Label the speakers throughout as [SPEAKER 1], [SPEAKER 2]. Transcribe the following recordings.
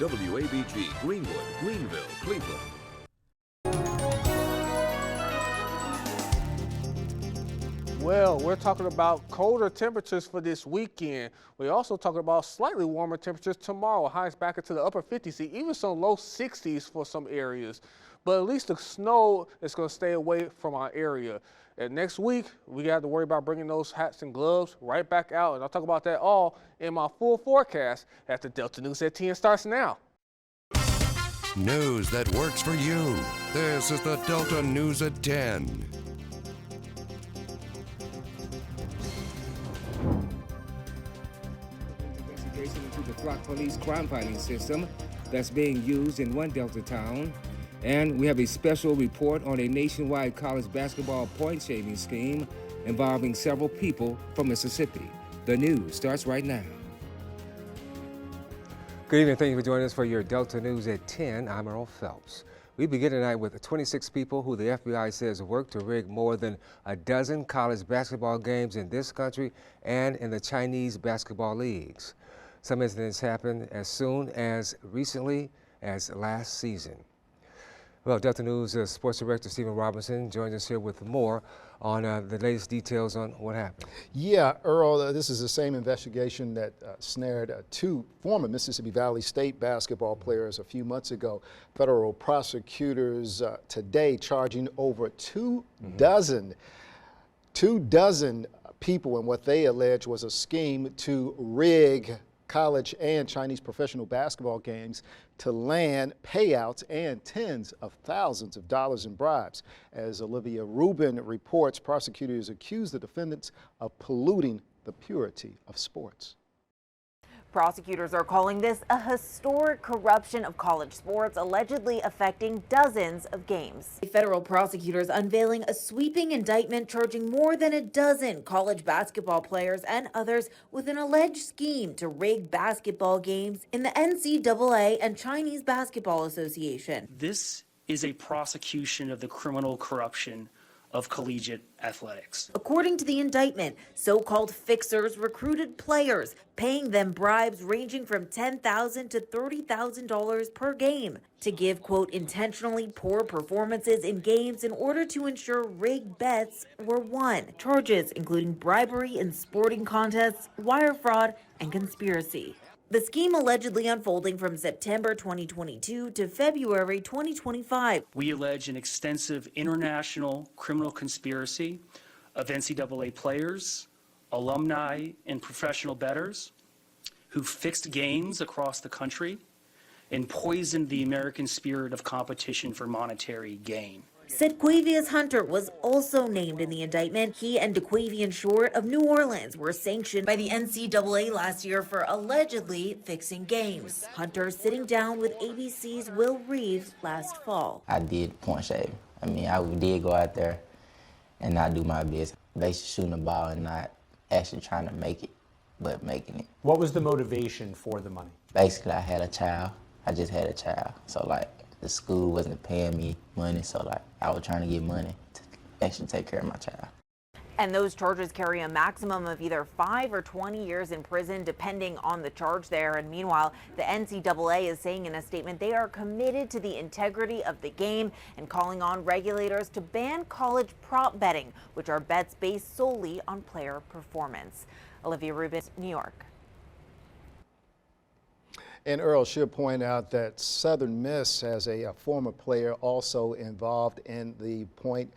[SPEAKER 1] WABG, Greenwood, Greenville, Cleveland.
[SPEAKER 2] Well, we're talking about colder temperatures for this weekend. We're also talking about slightly warmer temperatures tomorrow, highs back into the upper 50s, even some low 60s for some areas. But at least the snow is going to stay away from our area. And next week, we got to worry about bringing those hats and gloves right back out. And I'll talk about that all in my full forecast after Delta News at 10 starts now.
[SPEAKER 3] News that works for you. This is the Delta News at 10.
[SPEAKER 4] Into the Flock Police crime fighting system that's being used in one Delta town. And we have a special report on a nationwide college basketball point shaving scheme involving several people from Mississippi. The news starts right now.
[SPEAKER 5] Good evening. Thank you for joining us for your Delta News at 10. I'm Earl Phelps. We begin tonight with 26 people who the FBI says worked to rig more than a dozen college basketball games in this country and in the Chinese basketball leagues. Some incidents happened as soon as recently as last season. Well, Delta News Sports Director Stephen Robinson joins us here with more on the latest details on what happened.
[SPEAKER 6] Yeah, Earl, this is the same investigation that snared two former Mississippi Valley State basketball players a few months ago. Federal prosecutors today charging over two dozen people in what they allege was a scheme to rig college and Chinese professional basketball games to land payouts and tens of thousands of dollars in bribes. As Olivia Rubin reports, prosecutors accuse the defendants of polluting the purity of sports.
[SPEAKER 7] Prosecutors are calling this a historic corruption of college sports, allegedly affecting dozens of games. Federal prosecutors unveiling a sweeping indictment charging more than a dozen college basketball players and others with an alleged scheme to rig basketball games in the NCAA and Chinese Basketball Association.
[SPEAKER 8] This is a prosecution of the criminal corruption of collegiate athletics.
[SPEAKER 7] According to the indictment, so-called fixers recruited players, paying them bribes ranging from $10,000 to $30,000 per game to give, quote, intentionally poor performances in games in order to ensure rigged bets were won. Charges including bribery in sporting contests, wire fraud, and conspiracy. The scheme allegedly unfolding from September 2022 to February 2025.
[SPEAKER 8] We allege an extensive international criminal conspiracy of NCAA players, alumni, and professional bettors who fixed games across the country and poisoned the American spirit of competition for monetary gain.
[SPEAKER 7] Sedquavius Hunter was also named in the indictment. He and DeQuavian Short of New Orleans were sanctioned by the NCAA last year for allegedly fixing games. Hunter sitting down with ABC's Will Reeves last fall.
[SPEAKER 9] I did point shave. I mean, I did go out there and not do my best. Basically shooting the ball and not actually trying to make it, but making it.
[SPEAKER 10] What was the motivation for the money?
[SPEAKER 9] Basically, I had a child. I just had a child. So, like, the school wasn't paying me money, so like I was trying to get money to actually take care of my child.
[SPEAKER 7] And those charges carry a maximum of either 5 or 20 years in prison, depending on the charge there. And meanwhile, the NCAA is saying in a statement they are committed to the integrity of the game and calling on regulators to ban college prop betting, which are bets based solely on player performance. Olivia Rubin, New York.
[SPEAKER 6] And Earl should point out that Southern Miss has a former player also involved in the point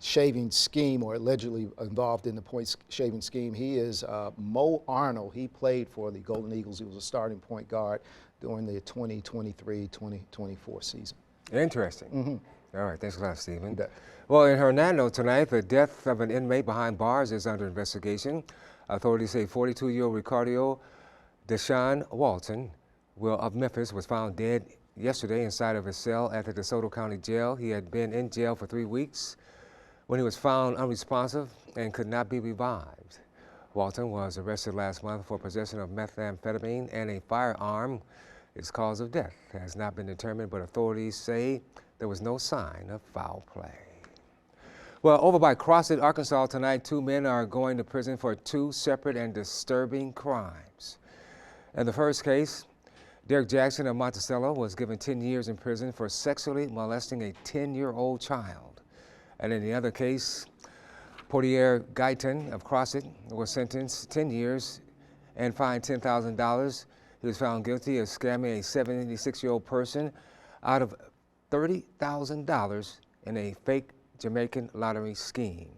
[SPEAKER 6] shaving scheme, or allegedly involved in the point shaving scheme. He is Mo Arnold. He played for the Golden Eagles. He was a starting point guard during the 2023-2024 season.
[SPEAKER 5] Interesting. All right, thanks a lot, Stephen. Well, in Hernando tonight, the death of an inmate behind bars is under investigation. Authorities say 42-year-old Ricardo Deshaun Walton of Memphis was found dead yesterday inside of his cell at the DeSoto County Jail. He had been in jail for 3 weeks when he was found unresponsive and could not be revived. Walton was arrested last month for possession of methamphetamine and a firearm. His cause of death has not been determined, but authorities say there was no sign of foul play. Well, over by Crossett, Arkansas tonight, 2 men are going to prison for 2 separate and disturbing crimes. In the first case, Derek Jackson of Monticello was given 10 years in prison for sexually molesting a 10-year-old child. And in the other case, Portier Guyton of Crossett was sentenced 10 years and fined $10,000. He was found guilty of scamming a 76-year-old person out of $30,000 in a fake Jamaican lottery scheme.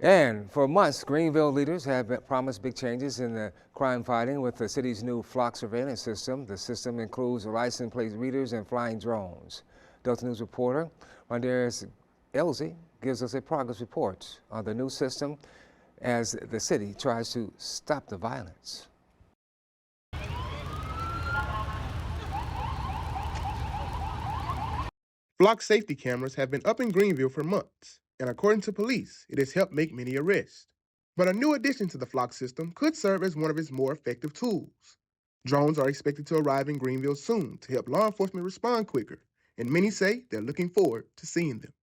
[SPEAKER 5] And for months, Greenville leaders have promised big changes in the crime fighting with the city's new flock surveillance system. The system includes license plate readers and flying drones. Delta News reporter Rondarius Elsie gives us a progress report on the new system as the city tries to stop the violence.
[SPEAKER 11] Flock safety cameras have been up in Greenville for months, and according to police, it has helped make many arrests. But a new addition to the flock system could serve as one of its more effective tools. Drones are expected to arrive in Greenville soon to help law enforcement respond quicker, and many say they're looking forward to seeing them.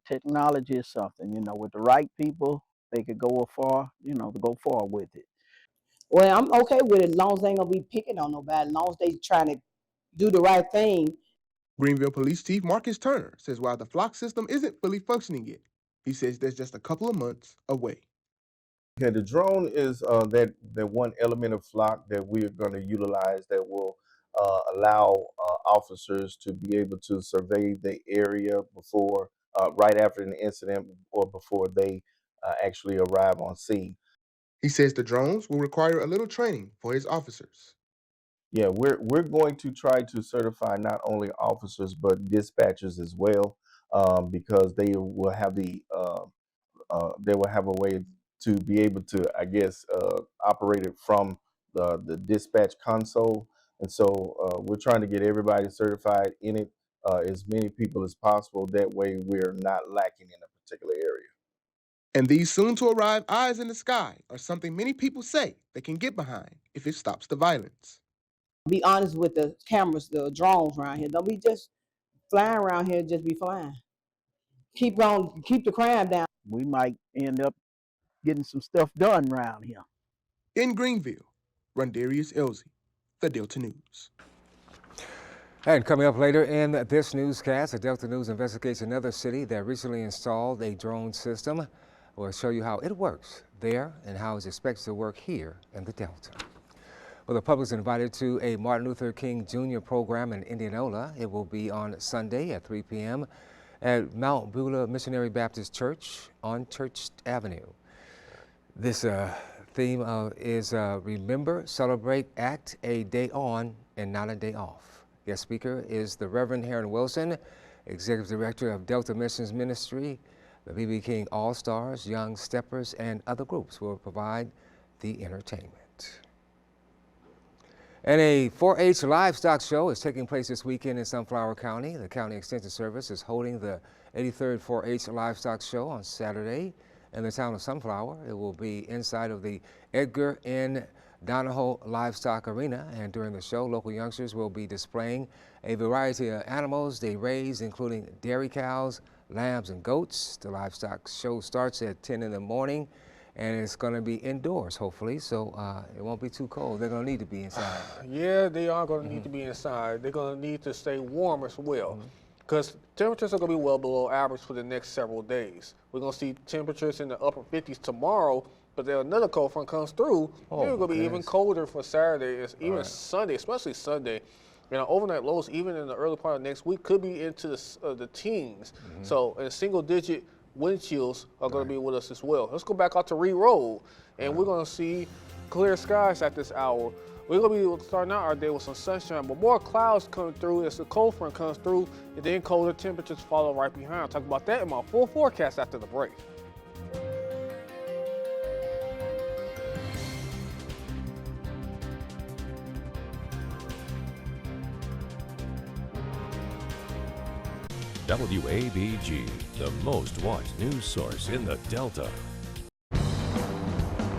[SPEAKER 12] Technology is something, with the right people, they could go far, go far with it.
[SPEAKER 13] Well, I'm okay with it as long as they ain't gonna be picking on nobody, as long as they trying to do the right thing.
[SPEAKER 11] Greenville Police Chief Marcus Turner says while the flock system isn't fully functioning yet, he says there's just a couple of months away.
[SPEAKER 14] Okay, the drone is that one element of flock that we're going to utilize that will allow officers to be able to survey the area before, right after an incident or before they actually arrive on scene.
[SPEAKER 11] He says the drones will require a little training for his officers.
[SPEAKER 14] Yeah, we're going to try to certify not only officers but dispatchers as well, because they will have a way to be able to, I guess, operate it from the dispatch console. And so we're trying to get everybody certified in it, as many people as possible. That way we're not lacking in a particular area.
[SPEAKER 11] And these soon-to-arrive eyes in the sky are something many people say they can get behind if it stops the violence.
[SPEAKER 13] Be honest with the cameras, the drones around here. Don't be just flying around here, just be flying. Keep the crime down.
[SPEAKER 12] We might end up getting some stuff done around here.
[SPEAKER 11] In Greenville, Rondarius Elsie, the Delta News.
[SPEAKER 5] And coming up later in this newscast, the Delta News investigates another city that recently installed a drone system. We'll show you how it works there and how it's expected to work here in the Delta. Well, the public is invited to a Martin Luther King Jr. program in Indianola. It will be on Sunday at 3 p.m. at Mount Beulah Missionary Baptist Church on Church Avenue. This theme is Remember, Celebrate, Act, a Day On and Not a Day Off. Guest speaker is the Reverend Heron Wilson, Executive Director of Delta Missions Ministry. The B.B. King All-Stars, Young Steppers, and other groups will provide the entertainment. And a 4-H livestock show is taking place this weekend in Sunflower County. The County Extension Service is holding the 83rd 4-H livestock show on Saturday in the town of Sunflower. It will be inside of the Edgar N. Donahoe Livestock Arena, and during the show, local youngsters will be displaying a variety of animals they raise, including dairy cows, lambs, and goats. The livestock show starts at 10 in the morning, and it's going to be indoors, hopefully, so it won't be too cold. They're going to need to be inside.
[SPEAKER 2] Yeah, they are going to need to be inside. They're going to need to stay warm as well, because temperatures are going to be well below average for the next several days. We're going to see temperatures in the upper 50s tomorrow, but then another cold front comes through. It's going to be even colder for Saturday, even Sunday, especially Sunday. Overnight lows, even in the early part of next week, could be into the teens. So, and single-digit wind chills are going to be with us as well. Let's go back out to Reed Road, and we're going to see clear skies at this hour. We're going to be starting out our day with some sunshine, but more clouds come through as the cold front comes through, and then colder temperatures follow right behind. I'll talk about that in my full forecast after the break.
[SPEAKER 3] WABG, the most watched news source in the Delta.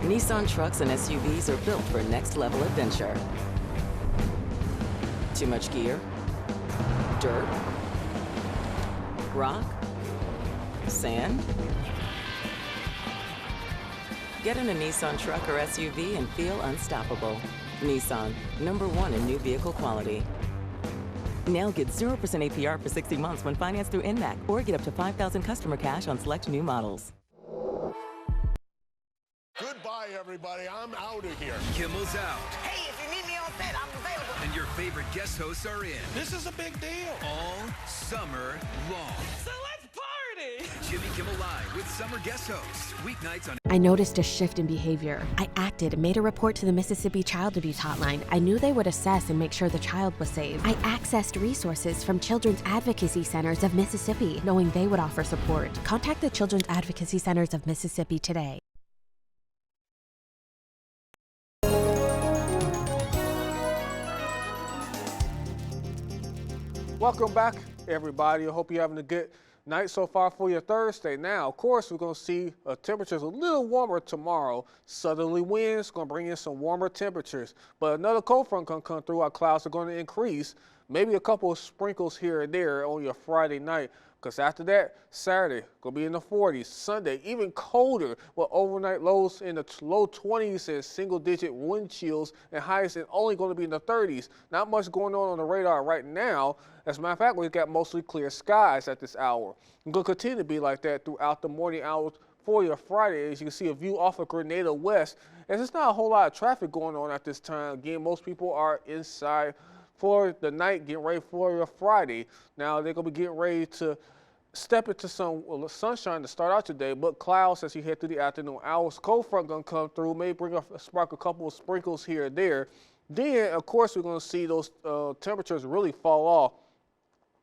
[SPEAKER 15] Nissan trucks and SUVs are built for next-level adventure. Too much gear? Dirt? Rock? Sand? Get in a Nissan truck or SUV and feel unstoppable. Nissan, #1 in new vehicle quality. Now get 0% APR for 60 months when financed through NMAC, or get up to $5,000 customer cash on select new models.
[SPEAKER 16] Goodbye, everybody. I'm out of here.
[SPEAKER 1] Kimmel's out.
[SPEAKER 17] Hey, if you need me on set, I'm available.
[SPEAKER 1] And your favorite guest hosts are in.
[SPEAKER 16] This is a big deal.
[SPEAKER 1] All summer long.
[SPEAKER 17] So let's party.
[SPEAKER 1] Jimmy Kimmel Live with summer guest hosts. Weeknights on.
[SPEAKER 18] I noticed a shift in behavior. I acted and made a report to the Mississippi Child Abuse Hotline. I knew they would assess and make sure the child was safe. I accessed resources from Children's Advocacy Centers of Mississippi, knowing they would offer support. Contact the Children's Advocacy Centers of Mississippi today.
[SPEAKER 2] Welcome back, everybody. I hope you're having a good night so far for your Thursday. Now, of course, we're going to see temperatures a little warmer tomorrow. Southerly winds going to bring in some warmer temperatures. But another cold front going to come through. Our clouds are going to increase. Maybe a couple of sprinkles here and there on your Friday night. Because after that, Saturday, going to be in the 40s. Sunday, even colder with overnight lows in the low 20s and single-digit wind chills, and highs and only going to be in the 30s. Not much going on the radar right now. As a matter of fact, we've got mostly clear skies at this hour. It's going to continue to be like that throughout the morning hours for your Friday. As you can see a view off of Grenada West, and there's not a whole lot of traffic going on at this time. Again, most people are inside for the night, getting ready for your Friday. Now, they're going to be getting ready to step into some sunshine to start out today, but clouds as you head through the afternoon hours. Cold front going to come through, may spark a couple of sprinkles here and there. Then, of course, we're going to see those temperatures really fall off.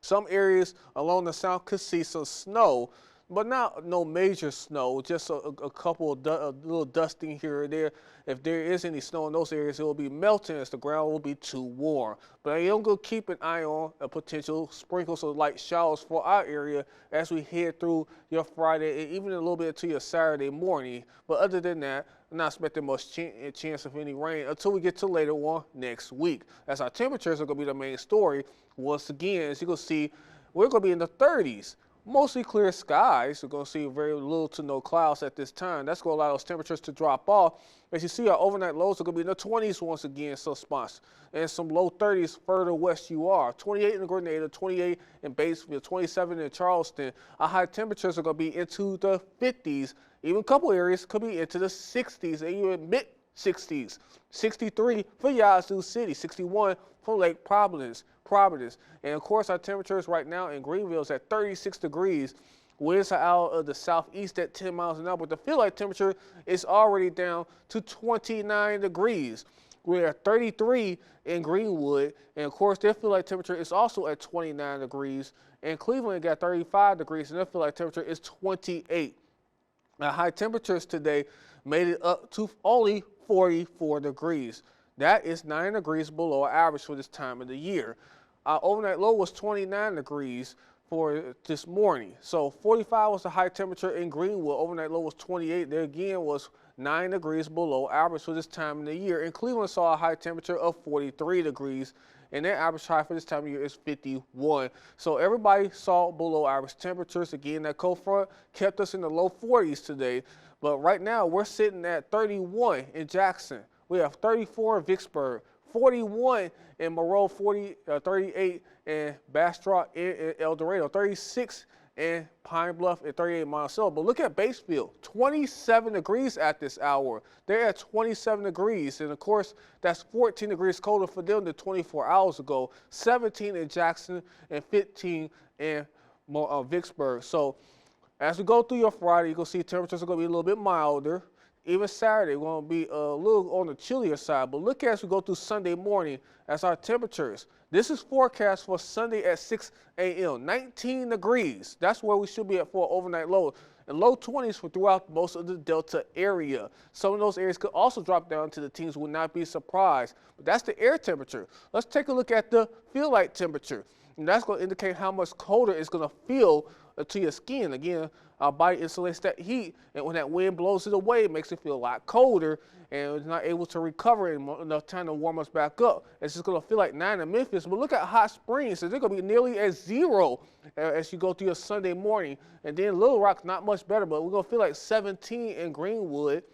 [SPEAKER 2] Some areas along the south could see some snow, but not no major snow, just a couple of little dusting here and there. If there is any snow in those areas, it will be melting as the ground will be too warm. But I am going to keep an eye on a potential sprinkles of light showers for our area as we head through your Friday and even a little bit to your Saturday morning. But other than that, I'm not expecting much chance of any rain until we get to later on next week. As our temperatures are going to be the main story. Once again, as you can see, we're going to be in the 30s. Mostly clear skies. We're going to see very little to no clouds at this time. That's going to allow those temperatures to drop off. As you see, our overnight lows are going to be in the 20s once again, some spots. And some low 30s further west you are. 28 in Grenada, 28 in Batesville, 27 in Charleston. Our high temperatures are going to be into the 50s. Even a couple areas could be into the 60s and even mid-60s. 63 for Yazoo City, 61 for Lake Providence. And of course, our temperatures right now in Greenville is at 36 degrees. Winds are out of the southeast at 10 miles an hour, but the feel like temperature is already down to 29 degrees. We're at 33 in Greenwood, and of course, their feel like temperature is also at 29 degrees. And Cleveland got 35 degrees, and their feel like temperature is 28. Now, high temperatures today made it up to only 44 degrees. That is 9 degrees below average for this time of the year. Our overnight low was 29 degrees for this morning. So 45 was the high temperature in Greenwood. Overnight low was 28. There again was 9 degrees below average for this time of the year. And Cleveland saw a high temperature of 43 degrees. And their average high for this time of year is 51. So everybody saw below average temperatures. Again, that cold front kept us in the low 40s today. But right now, we're sitting at 31 in Jackson. We have 34 in Vicksburg, 41 in Monroe, 38 in Bastrop and El Dorado, 36 in Pine Bluff, and 38 in Monticello. But look at Batesville, 27 degrees at this hour. They're at 27 degrees, and of course, that's 14 degrees colder for them than 24 hours ago, 17 in Jackson and 15 in Vicksburg. So as we go through your Friday, you're going to see temperatures are going to be a little bit milder. Even Saturday, we're going to be a little on the chillier side. But look as we go through Sunday morning as our temperatures. This is forecast for Sunday at 6 a.m. 19 degrees. That's where we should be at for overnight low. And low 20s for throughout most of the Delta area. Some of those areas could also drop down to the teens, will not be surprised. But that's the air temperature. Let's take a look at the feel like temperature. And that's going to indicate how much colder it's going to feel to your skin. Again, our body insulates that heat, and when that wind blows it away, it makes it feel a lot colder, and it's not able to recover in enough time to warm us back up. It's just going to feel like 9 in Memphis, but look at Hot Springs. So they're going to be nearly at 0 as you go through your Sunday morning. And then Little Rock, not much better, but we're going to feel like 17 in Greenwood.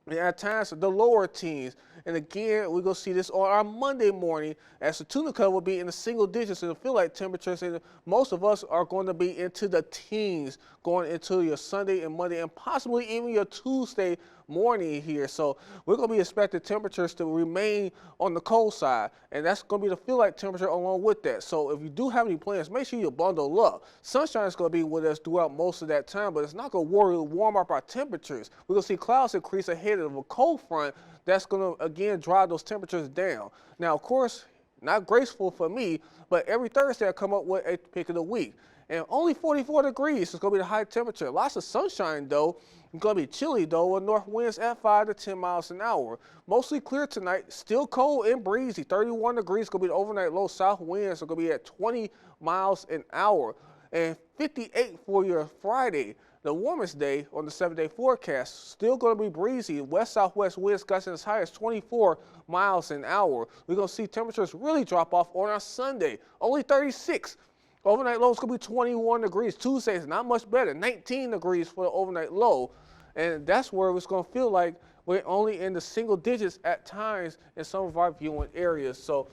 [SPEAKER 2] And at times, the lower teens. And again, we're going to see this on our Monday morning as the tuna cut will be in the single digits and the feel like temperatures. And most of us are going to be into the teens going into your Sunday and Monday and possibly even your Tuesday morning here. So we're going to be expecting temperatures to remain on the cold side. And that's going to be the feel like temperature along with that. So if you do have any plans, make sure you bundle up. Sunshine is going to be with us throughout most of that time, but it's not going to warm up our temperatures. We're going to see clouds increase ahead of a cold front that's going to, again, drive those temperatures down. Now, of course, not graceful for me, but every Thursday I come up with a pick of the week. And only 44 degrees is going to be the high temperature. Lots of sunshine, though. It's going to be chilly, though, with north winds at 5 to 10 miles an hour. Mostly clear tonight, still cold and breezy. 31 degrees going to be the overnight low. South winds are going to be at 20 miles an hour. And 58 for your Friday. The warmest day on the 7-day forecast, still going to be breezy. West-southwest winds gusting as high as 24 miles an hour. We're going to see temperatures really drop off on our Sunday. Only 36. Overnight low is going to be 21 degrees. Tuesday is not much better. 19 degrees for the overnight low. And that's where it's going to feel like we're only in the single digits at times in some of our viewing areas. So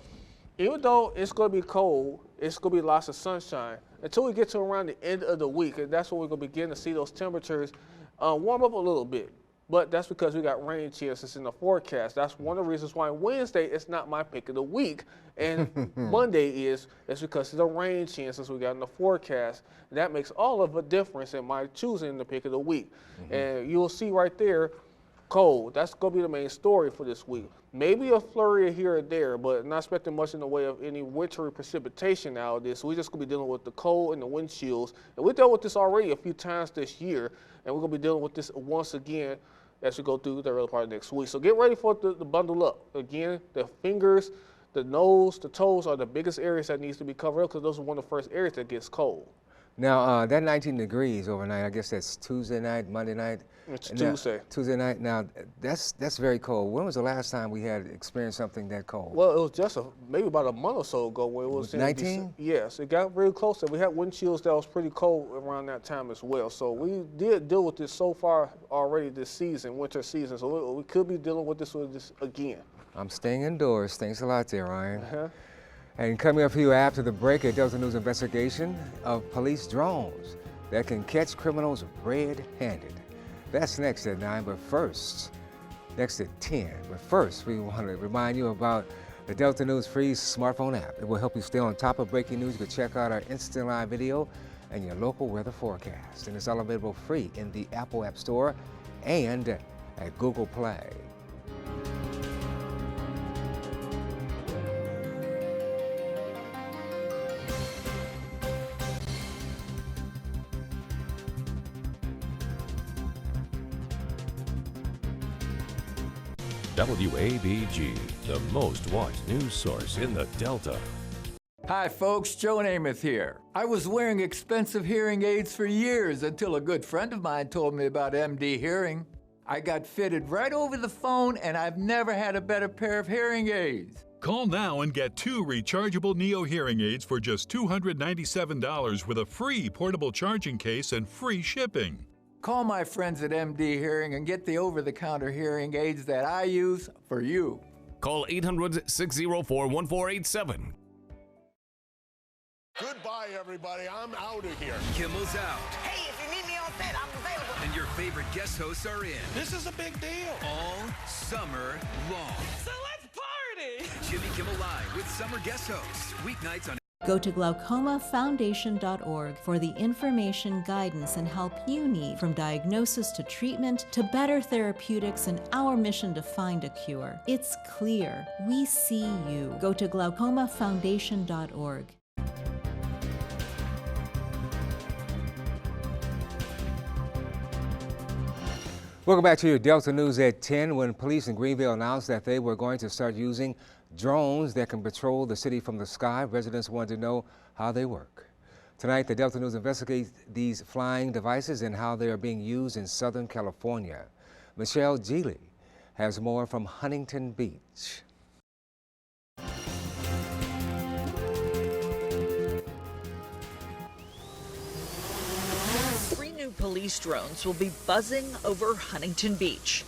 [SPEAKER 2] even though it's going to be cold, it's going to be lots of sunshine until we get to around the end of the week. And that's when we're going to begin to see those temperatures warm up a little bit. But that's because we got rain chances in the forecast. That's one of the reasons why Wednesday is not my pick of the week. And Monday is because of the rain chances we got in the forecast. And that makes all of a difference in my choosing the pick of the week. And you'll see right there, cold. That's going to be the main story for this week. Maybe a flurry here or there, but not expecting much in the way of any wintry precipitation out of this. We're just going to be dealing with the cold and the wind chills. And we dealt with this already a few times this year, and we're going to be dealing with this once again as we go through the early part of next week. So get ready for the bundle up. Again, the fingers, the nose, the toes are the biggest areas that needs to be covered up because those are one of the first areas that gets cold.
[SPEAKER 5] Now, that 19 degrees overnight, I guess that's Tuesday night, Monday night?
[SPEAKER 2] It's Tuesday.
[SPEAKER 5] Tuesday night. Now, that's very cold. When was the last time we had experienced something that cold?
[SPEAKER 2] Well, it was just maybe about a month or so ago when it was
[SPEAKER 5] 19?
[SPEAKER 2] Yes, it got really close. We had wind chills that was pretty cold around that time as well. So we did deal with this so far already this season, winter season. So we could be dealing with this again.
[SPEAKER 5] I'm staying indoors. Thanks a lot there, Ryan. And coming up for you after the break, a Delta News investigation of police drones that can catch criminals red-handed. That's next at 9, but first, next at 10. But first, we want to remind you about the Delta News free smartphone app. It will help you stay on top of breaking news. You can check out our instant live video and your local weather forecast. And it's all available free in the Apple App Store and at Google Play.
[SPEAKER 3] WABG, the most watched news source in the Delta.
[SPEAKER 19] Hi folks, Joe Namath here. I was wearing expensive hearing aids for years until a good friend of mine told me about MD Hearing. I got fitted right over the phone and I've never had a better pair of hearing aids.
[SPEAKER 20] Call now and get 2 rechargeable Neo hearing aids for just $297 with a free portable charging case and free shipping.
[SPEAKER 19] Call my friends at MD Hearing and get the over-the-counter hearing aids that I use for you.
[SPEAKER 3] Call 800-604-1487.
[SPEAKER 16] Goodbye, everybody. I'm out of here.
[SPEAKER 1] Kimmel's out.
[SPEAKER 17] Hey, if you need me on set, I'm available.
[SPEAKER 1] And your favorite guest hosts are in.
[SPEAKER 16] This is a big deal.
[SPEAKER 1] All summer long.
[SPEAKER 17] So let's party!
[SPEAKER 1] Jimmy Kimmel Live with summer guest hosts. Weeknights on.
[SPEAKER 21] Go to glaucomafoundation.org for the information, guidance, and help you need, from diagnosis to treatment to better therapeutics and our mission to find a cure. It's clear. We see you. Go to glaucomafoundation.org.
[SPEAKER 5] Welcome back to your Delta News at 10. When police in Greenville announced that they were going to start using drones that can patrol the city from the sky, residents wanted to know how they work. Tonight, the Delta News investigates these flying devices and how they are being used in Southern California. Michelle Geely has more from Huntington Beach.
[SPEAKER 22] 3 new police drones will be buzzing over Huntington Beach.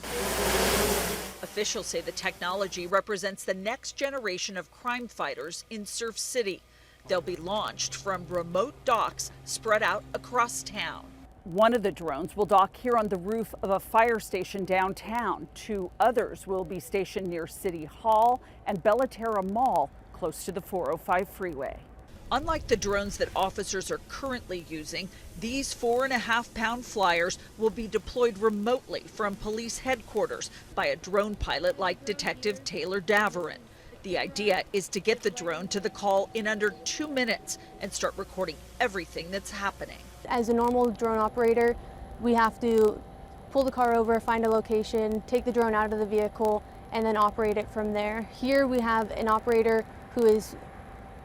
[SPEAKER 4] Officials say the technology represents the next generation of crime fighters in Surf City. They'll be launched from remote docks spread out across town.
[SPEAKER 22] One of the drones will dock here on the roof of a fire station downtown. 2 others will be stationed near City Hall and Bellaterra Mall, close to the 405 freeway.
[SPEAKER 4] Unlike the drones that officers are currently using, these 4.5-pound flyers will be deployed remotely from police headquarters by a drone pilot like Detective Taylor Daverin. The idea is to get the drone to the call in under 2 minutes and start recording everything that's happening.
[SPEAKER 23] As a normal drone operator, we have to pull the car over, find a location, take the drone out of the vehicle, and then operate it from there. Here we have an operator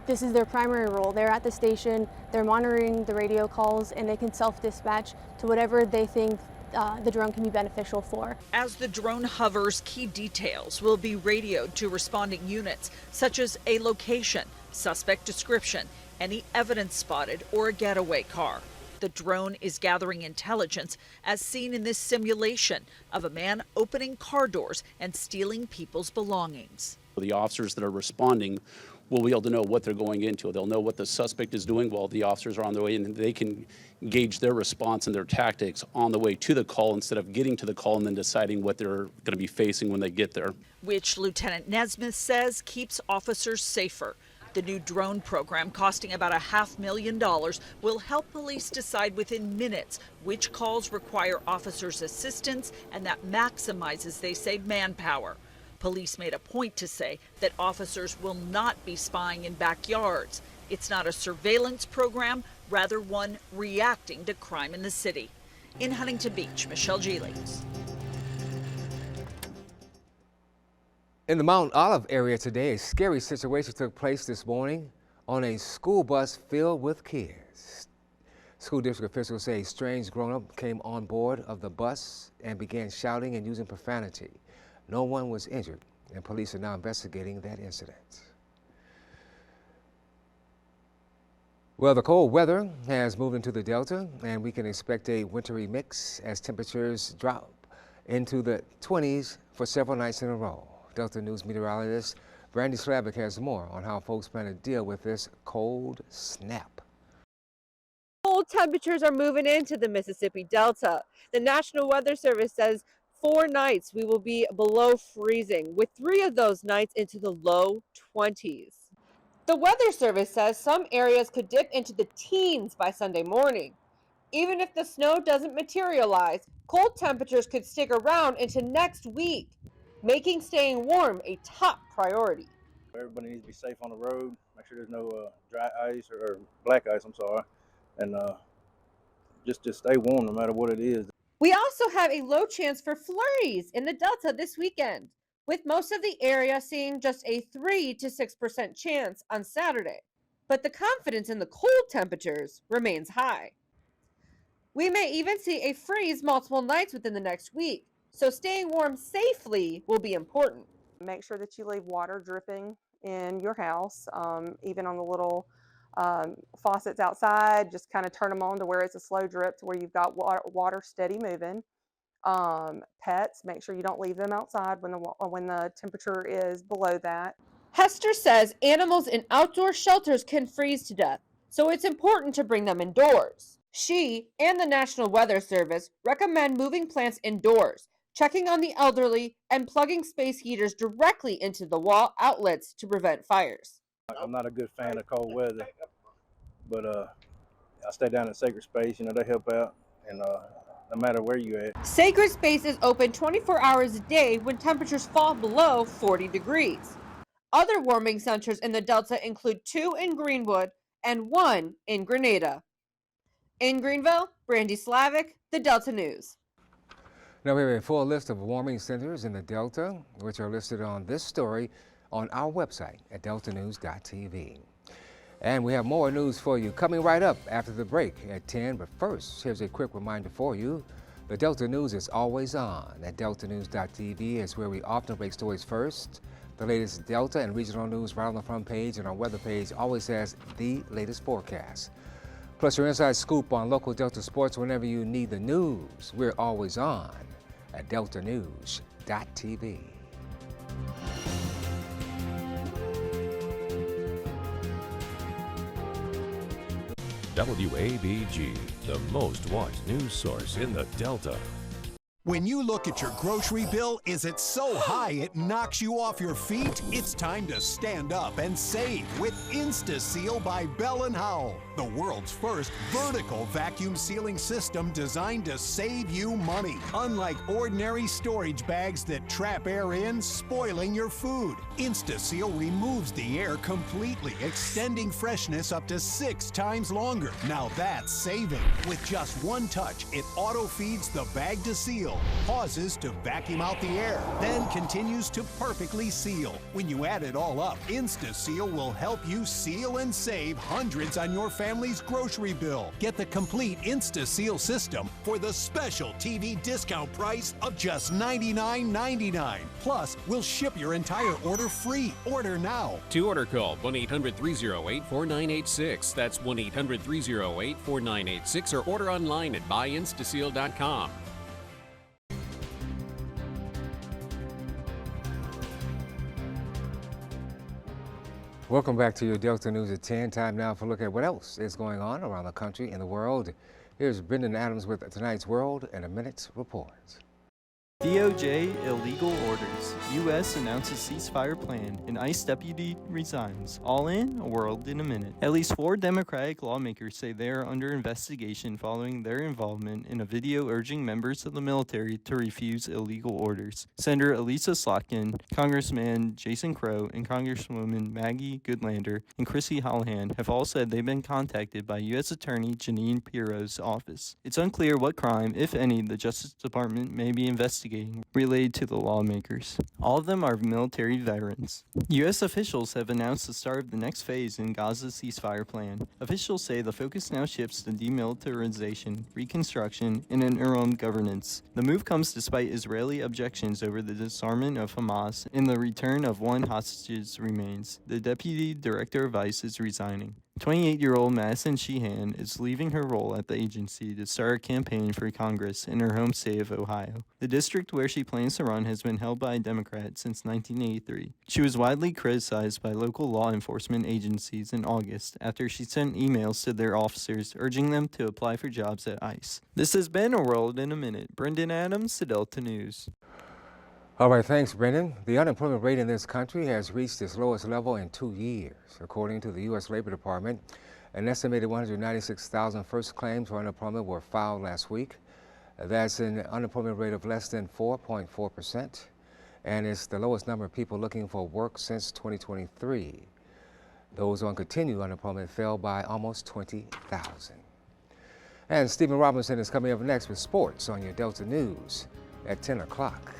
[SPEAKER 23] this is their primary role. They're at the station, they're monitoring the radio calls, and they can self-dispatch to whatever they think the drone can be beneficial for.
[SPEAKER 4] As the drone hovers, key details will be radioed to responding units, such as a location, suspect description, any evidence spotted, or a getaway car. The drone is gathering intelligence, as seen in this simulation of a man opening car doors and stealing people's belongings.
[SPEAKER 24] The officers that are responding will be able to know what they're going into. They'll know what the suspect is doing while the officers are on their way, and they can gauge their response and their tactics on the way to the call instead of getting to the call and then deciding what they're going to be facing when they get there.
[SPEAKER 4] Which Lieutenant Nesmith says keeps officers safer. The new drone program, costing about $500,000, will help police decide within minutes which calls require officers' assistance, and that maximizes, they say, manpower. Police made a point to say that officers will not be spying in backyards. It's not a surveillance program, rather one reacting to crime in the city. In Huntington Beach, Michelle Geely.
[SPEAKER 5] In the Mount Olive area today, a scary situation took place this morning on a school bus filled with kids. School district officials say a strange grown-up came on board of the bus and began shouting and using profanity. No one was injured, and police are now investigating that incident. Well, the cold weather has moved into the Delta, and we can expect a wintry mix as temperatures drop into the 20s for several nights in a row. Delta News meteorologist Brandy Slavic has more on how folks plan to deal with this cold snap.
[SPEAKER 25] Cold temperatures are moving into the Mississippi Delta. The National Weather Service says 4 nights we will be below freezing, with 3 of those nights into the low 20s. The Weather Service says some areas could dip into the teens by Sunday morning. Even if the snow doesn't materialize, cold temperatures could stick around into next week, making staying warm a top priority.
[SPEAKER 26] Everybody needs to be safe on the road. Make sure there's no dry ice or black ice, and just stay warm no matter what it is.
[SPEAKER 25] We also have a low chance for flurries in the Delta this weekend, with most of the area seeing just a 3 to 6% chance on Saturday. But the confidence in the cold temperatures remains high. We may even see a freeze multiple nights within the next week, so staying warm safely will be important.
[SPEAKER 27] Make sure that you leave water dripping in your house, even on the little faucets outside. Just kind of turn them on to where it's a slow drip to where you've got water steady moving. Pets, make sure you don't leave them outside when the temperature is below that.
[SPEAKER 25] Hester says animals in outdoor shelters can freeze to death, so it's important to bring them indoors. She and the National Weather Service recommend moving plants indoors, checking on the elderly, and plugging space heaters directly into the wall outlets to prevent fires.
[SPEAKER 26] I'm not a good fan of cold weather, but I stay down in Sacred Space. They help out, and no matter where you're at.
[SPEAKER 25] Sacred Space is open 24 hours a day when temperatures fall below 40 degrees. Other warming centers in the Delta include 2 in Greenwood and 1 in Grenada. In Greenville, Brandy Slavic, the Delta News.
[SPEAKER 5] Now we have a full list of warming centers in the Delta, which are listed on this story on our website at deltanews.tv. And we have more news for you coming right up after the break at 10. But first, here's a quick reminder for you. The Delta News is always on at deltanews.tv. Is where we often break stories first. The latest Delta and regional news right on the front page, and our weather page always has the latest forecast. Plus your inside scoop on local Delta sports whenever you need the news. We're always on at deltanews.tv.
[SPEAKER 3] WABG, the most watched news source in the Delta.
[SPEAKER 6] When you look at your grocery bill, is it so high it knocks you off your feet? It's time to stand up and save with InstaSeal by Bell & Howell, the world's first vertical vacuum sealing system designed to save you money. Unlike ordinary storage bags that trap air in, spoiling your food, InstaSeal removes the air completely, extending freshness up to 6 times longer. Now that's saving. With just one touch, it auto-feeds the bag to seal, pauses to vacuum out the air, then continues to perfectly seal. When you add it all up, InstaSeal will help you seal and save hundreds on your family's grocery bill. Get the complete InstaSeal system for the special TV discount price of just $99.99. Plus, we'll ship your entire order free. Order now.
[SPEAKER 7] To order, call 1-800-308-4986. That's 1-800-308-4986, or order online at buyinstaseal.com.
[SPEAKER 5] Welcome back to your Delta News at 10. Time now for a look at what else is going on around the country and the world. Here's Brendan Adams with tonight's World in a Minute's report.
[SPEAKER 8] DOJ illegal orders. U.S. announces ceasefire plan and ICE deputy resigns. All in, a world in a minute. At least 4 Democratic lawmakers say they are under investigation following their involvement in a video urging members of the military to refuse illegal orders. Senator Elisa Slotkin, Congressman Jason Crow, and Congresswoman Maggie Goodlander and Chrissy Holohan have all said they've been contacted by U.S. Attorney Janine Pirro's office. It's unclear what crime, if any, the Justice Department may be investigating related to the lawmakers. All of them are military veterans. U.S. officials have announced the start of the next phase in Gaza's ceasefire plan. Officials say the focus now shifts to demilitarization, reconstruction, and interim governance. The move comes despite Israeli objections over the disarmament of Hamas and the return of one hostage's remains. The deputy director of ICE is resigning. 28-year-old Madison Sheehan is leaving her role at the agency to start a campaign for Congress in her home state of Ohio. The district where she plans to run has been held by a Democrat since 1983. She was widely criticized by local law enforcement agencies in August after she sent emails to their officers urging them to apply for jobs at ICE. This has been A World in a Minute. Brendan Adams, Delta News.
[SPEAKER 5] All right, thanks, Brendan. The unemployment rate in this country has reached its lowest level in 2 years. According to the U.S. Labor Department, an estimated 196,000 first claims for unemployment were filed last week. That's an unemployment rate of less than 4.4%, and it's the lowest number of people looking for work since 2023. Those on continued unemployment fell by almost 20,000. And Stephen Robinson is coming up next with sports on your Delta News at 10 o'clock.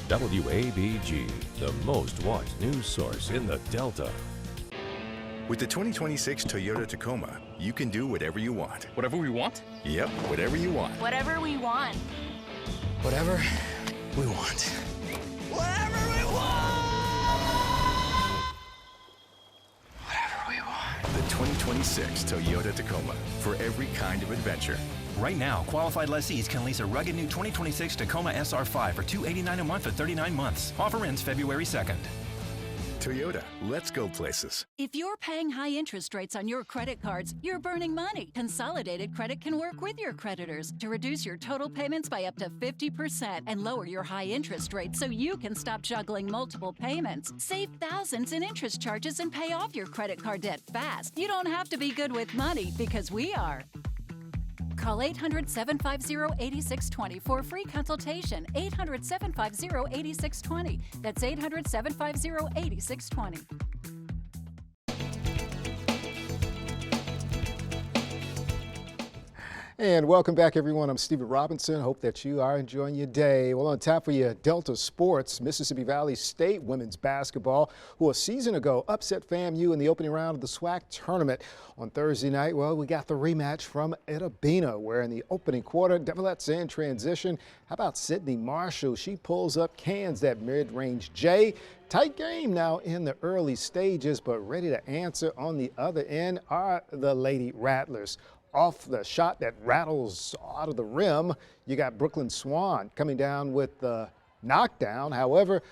[SPEAKER 3] WABG, the most watched news source in the Delta.
[SPEAKER 1] With the 2026 Toyota Tacoma, you can do whatever you want.
[SPEAKER 9] Whatever we want?
[SPEAKER 1] Yep, whatever you want.
[SPEAKER 10] Whatever we want.
[SPEAKER 9] Whatever we want.
[SPEAKER 10] Whatever we want!
[SPEAKER 9] Whatever we want.
[SPEAKER 1] The 2026 Toyota Tacoma, for every kind of adventure.
[SPEAKER 13] Right now, qualified lessees can lease a rugged new 2026 Tacoma SR5 for $289 a month for 39 months. Offer ends February 2nd.
[SPEAKER 1] Toyota, let's go places.
[SPEAKER 14] If you're paying high interest rates on your credit cards, you're burning money. Consolidated Credit can work with your creditors to reduce your total payments by up to 50% and lower your high interest rates so you can stop juggling multiple payments. Save thousands in interest charges and pay off your credit card debt fast. You don't have to be good with money because we are. Call 800-750-8620 for a free consultation. 800-750-8620. That's 800-750-8620.
[SPEAKER 2] And welcome back, everyone. I'm Stephen Robinson. Hope that you are enjoying your day. Well, on tap for you, Delta Sports, Mississippi Valley State women's basketball, who a season ago upset FAMU in the opening round of the SWAC tournament. On Thursday night, well, we got the rematch from Edabina, where in the opening quarter, Devilettes in transition. How about Sydney Marshall? She pulls up, cans that mid-range J. Tight game now in the early stages, but ready to answer on the other end are the Lady Rattlers. Off the shot that rattles out of the rim, you got Brooklyn Swan coming down with the knockdown. However,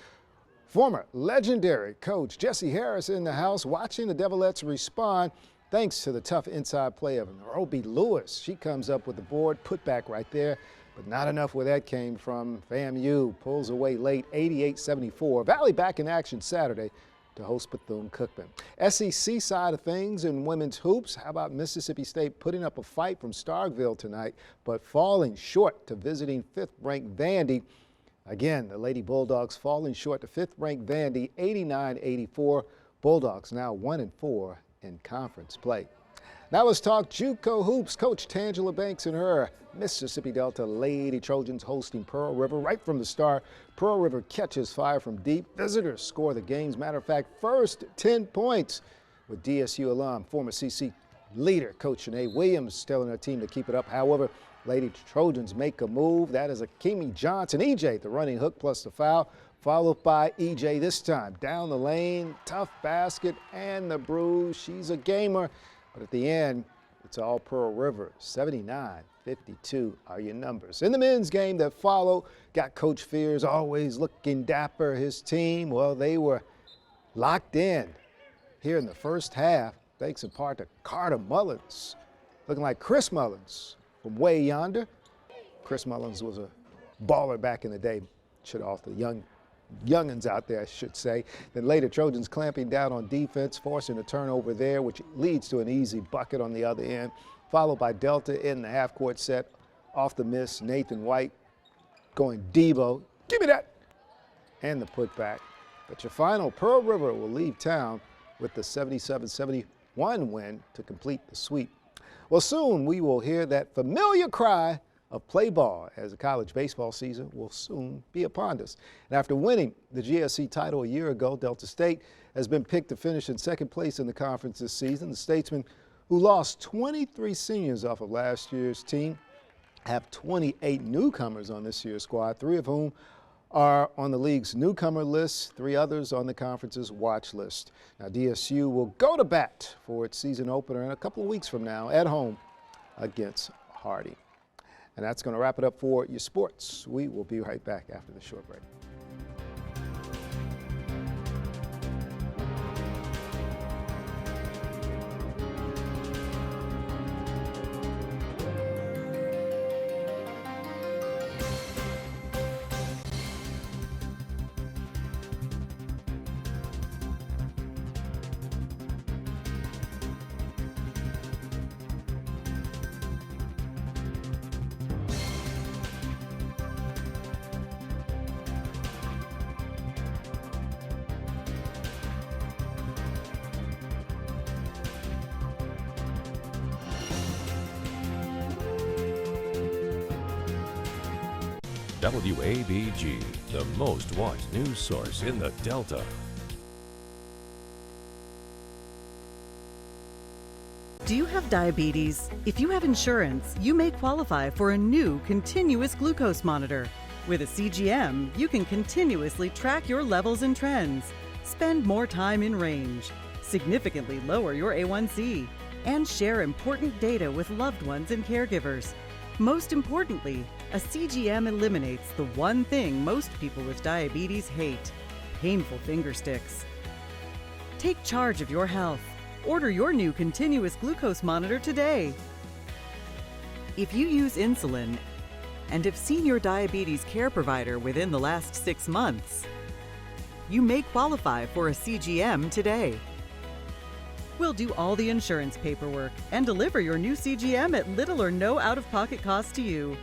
[SPEAKER 2] former legendary coach Jesse Harris in the house watching the Devilettes respond thanks to the tough inside play of Roby Lewis. She comes up with the board, put back right there, but not enough where that came from. FAMU pulls away late, 88-74. Valley back in action Saturday to host Bethune-Cookman. SEC side of things in women's hoops, how about Mississippi State putting up a fight from Starkville tonight, but falling short to visiting 5th-ranked Vandy. Again, the Lady Bulldogs falling short to 5th-ranked Vandy, 89-84. Bulldogs now 1-4 in conference play. Now let's talk JUCO hoops. Coach Tangela Banks and her Mississippi Delta Lady Trojans hosting Pearl River right from the start. Pearl River catches fire from deep. Visitors score the game's matter of fact first 10 points with DSU alum, former CC leader Coach Shanae Williams telling her team to keep it up. However, Lady Trojans make a move. That is Akimi Johnson. EJ, the running hook plus the foul, followed by EJ this time down the lane. Tough basket and the bruise. She's a gamer. But at the end, it's all Pearl River. 79-52 are your numbers. In the men's game that followed, got Coach Fears always looking dapper. His team, well, they were locked in here in the first half, thanks in part to Carter Mullins, looking like Chris Mullins from way yonder. Chris Mullins was a baller back in the day. Should off the youngins out there, I should say. Then later, Trojans clamping down on defense, forcing a turnover there, which leads to an easy bucket on the other end, followed by Delta in the half-court set. Off the miss, Nathan White going Debo, give me that, and the putback. But your final, Pearl River will leave town with the 77-71 win to complete the sweep. Well, soon we will hear that familiar cry of play ball as the college baseball season will soon be upon us. And after winning the GSC title a year ago, Delta State has been picked to finish in second place in the conference this season. The Statesmen, who lost 23 seniors off of last year's team, have 28 newcomers on this year's squad, 3 of whom are on the league's newcomer list, 3 others on the conference's watch list. Now DSU will go to bat for its season opener in a couple of weeks from now at home against Harding. And that's going to wrap it up for your sports. We will be right back after the short break.
[SPEAKER 3] WABG, the most watched news source in the Delta.
[SPEAKER 11] Do you have diabetes? If you have insurance, you may qualify for a new continuous glucose monitor. With a CGM, you can continuously track your levels and trends, spend more time in range, significantly lower your A1C, and share important data with loved ones and caregivers. Most importantly, a CGM eliminates the one thing most people with diabetes hate: painful finger sticks. Take charge of your health. Order your new continuous glucose monitor today. If you use insulin and have seen your diabetes care provider within the last 6 months, you may qualify for a CGM today. We'll do all the insurance paperwork and deliver your new CGM at little or no out-of-pocket cost to you.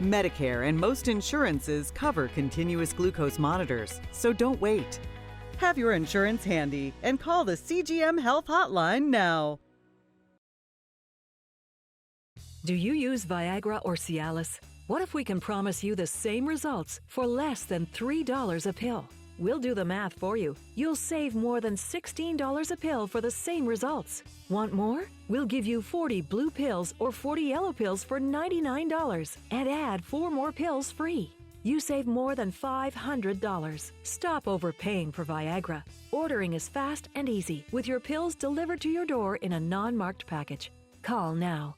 [SPEAKER 11] Medicare and most insurances cover continuous glucose monitors, so don't wait. Have your insurance handy and call the CGM Health Hotline now.
[SPEAKER 12] Do you use Viagra or Cialis? What if we can promise you the same results for less than $3 a pill? We'll do the math for you. You'll save more than $16 a pill for the same results. Want more? We'll give you 40 blue pills or 40 yellow pills for $99 and add 4 more pills free. You save more than $500. Stop overpaying for Viagra. Ordering is fast and easy with your pills delivered to your door in a non-marked package. Call now.